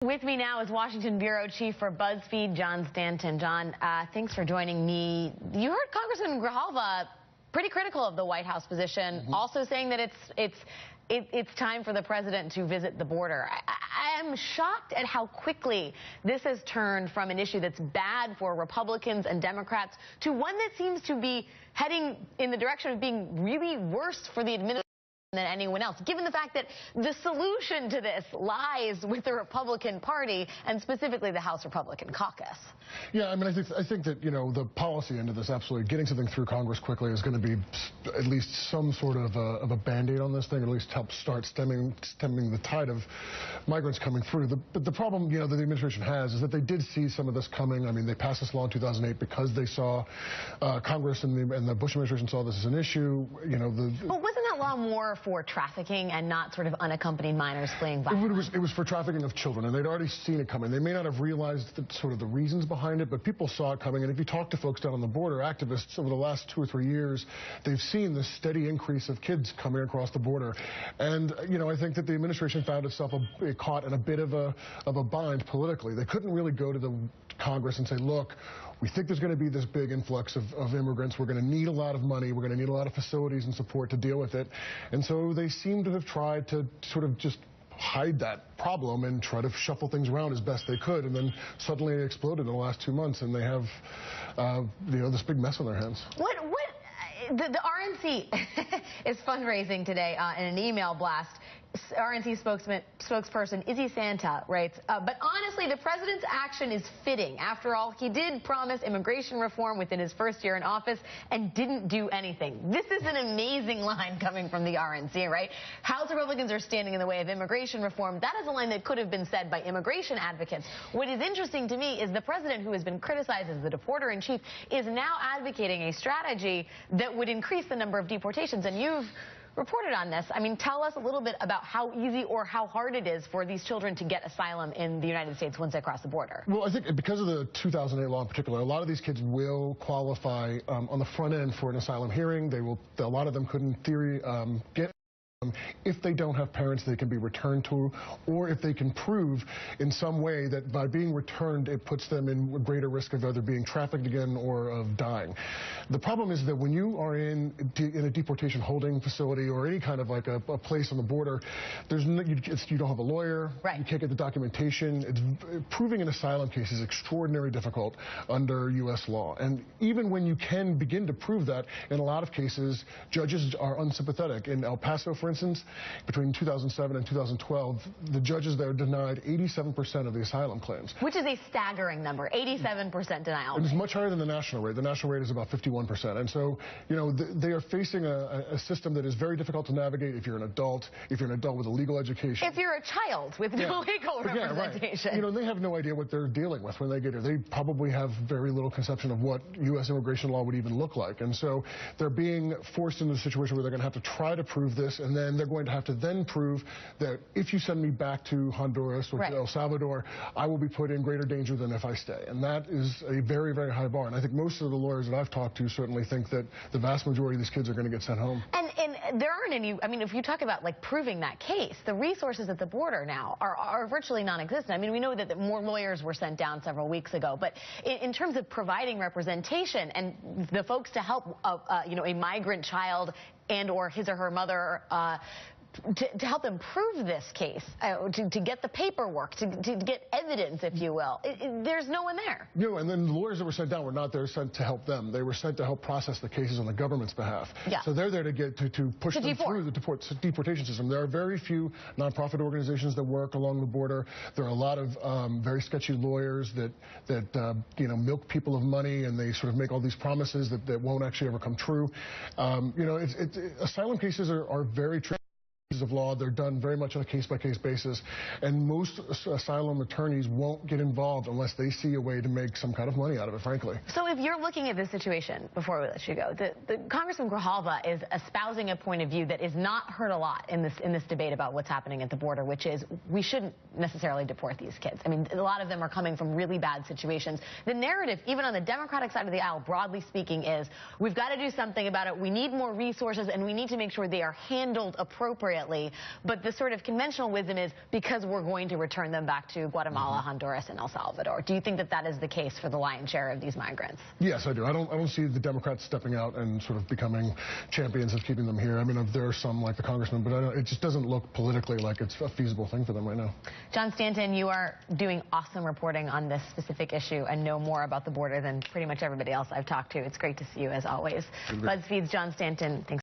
With me now is Washington Bureau Chief for BuzzFeed, John Stanton. John, thanks for joining me. You heard Congressman Grijalva pretty critical of the White House position, also saying that it's time for the president to visit the border. I am shocked at how quickly this has turned from an issue that's bad for Republicans and Democrats to one that seems to be heading in the direction of being really worse for the administration than anyone else, given the fact that the solution to this lies with the Republican Party and specifically the House Republican caucus. Yeah, I mean, I think that, you know, the policy end of this, absolutely, getting something through Congress quickly is going to be at least some sort of a Band-Aid on this thing, or at least help start stemming the tide of migrants coming through. But the problem, you know, that the administration has is that they did see some of this coming. I mean, they passed this law in 2008 because they saw Congress and the Bush administration saw this as an issue. You know, but wasn't that law more for trafficking and not sort of unaccompanied minors fleeing violence? It was for trafficking of children, and they'd already seen it coming. They may not have realized sort of the reasons behind it, but people saw it coming. And if you talk to folks down on the border, activists over the last 2 or 3 years, they've seen this steady increase of kids coming across the border. And, you know, I think that the administration found itself caught in a bit of a bind politically. They couldn't really go to the Congress and say, look, we think there's going to be this big influx of immigrants. We're going to need a lot of money. We're going to need a lot of facilities and support to deal with it. And so they seem to have tried to sort of just hide that problem and try to shuffle things around as best they could. And then suddenly it exploded in the last 2 months, and they have, you know, this big mess on their hands. The RNC is fundraising today in an email blast. RNC spokesperson Izzy Santa writes, but honestly, the president's action is fitting. After all, he did promise immigration reform within his first year in office and didn't do anything. This is an amazing line coming from the RNC, right? House Republicans are standing in the way of immigration reform. That is a line that could have been said by immigration advocates. What is interesting to me is the president, who has been criticized as the deporter-in-chief, is now advocating a strategy that would increase the number of deportations. And you've reported on this. I mean, tell us a little bit about how easy or how hard it is for these children to get asylum in the United States once they cross the border. Well, I think because of the 2008 law in particular, a lot of these kids will qualify on the front end for an asylum hearing. A lot of them could, in theory, get if they don't have parents they can be returned to, or if they can prove in some way that by being returned it puts them in greater risk of either being trafficked again or of dying. The problem is that when you are in a deportation holding facility or any kind of like a place on the border, you don't have a lawyer, right. You can't get the documentation. Proving an asylum case is extraordinarily difficult under U.S. law, and even when you can begin to prove that, in a lot of cases judges are unsympathetic. In El Paso, for instance, between 2007 and 2012, the judges there denied 87% of the asylum claims. Which is a staggering number, 87% denial rate. It is much higher than the national rate. The national rate is about 51%. And so, you know, they are facing a system that is very difficult to navigate if you're an adult, with a legal education. If you're a child with no legal representation. Right. You know, they have no idea what they're dealing with when they get here. They probably have very little conception of what U.S. immigration law would even look like. And so they're being forced into a situation where they're going to have to try to prove this, and then they're going to have to then prove that if you send me back to Honduras or to El Salvador, I will be put in greater danger than if I stay. And that is a very, very high bar. And I think most of the lawyers that I've talked to certainly think that the vast majority of these kids are going to get sent home. And there aren't any, I mean, if you talk about like proving that case, the resources at the border now are virtually non-existent. I mean, we know that more lawyers were sent down several weeks ago, but in terms of providing representation and the folks to help, you know, a migrant child and or his or her mother to help them prove this case, to get the paperwork, to get evidence, if you will. There's no one there. No, and then the lawyers that were sent down were not there sent to help them. They were sent to help process the cases on the government's behalf. Yeah. So they're there to push them through the deportation system. There are very few nonprofit organizations that work along the border. There are a lot of very sketchy lawyers that you know, milk people of money, and they sort of make all these promises that won't actually ever come true. You know, asylum cases are very tricky of law. They're done very much on a case-by-case basis, and most asylum attorneys won't get involved unless they see a way to make some kind of money out of it, frankly. So if you're looking at this situation, before we let you go, the Congressman Grijalva is espousing a point of view that is not heard a lot in this debate about what's happening at the border, which is we shouldn't necessarily deport these kids. I mean, a lot of them are coming from really bad situations. The narrative, even on the Democratic side of the aisle, broadly speaking, is we've got to do something about it. We need more resources, and we need to make sure they are handled appropriately. quietly. But the sort of conventional wisdom is because we're going to return them back to Guatemala, Honduras, and El Salvador. Do you think that that is the case for the lion's share of these migrants? Yes, I do. I don't see the Democrats stepping out and sort of becoming champions of keeping them here. I mean, there are some like the congressman, but it just doesn't look politically like it's a feasible thing for them right now. John Stanton, you are doing awesome reporting on this specific issue and know more about the border than pretty much everybody else I've talked to. It's great to see you as always. BuzzFeed's John Stanton, thanks.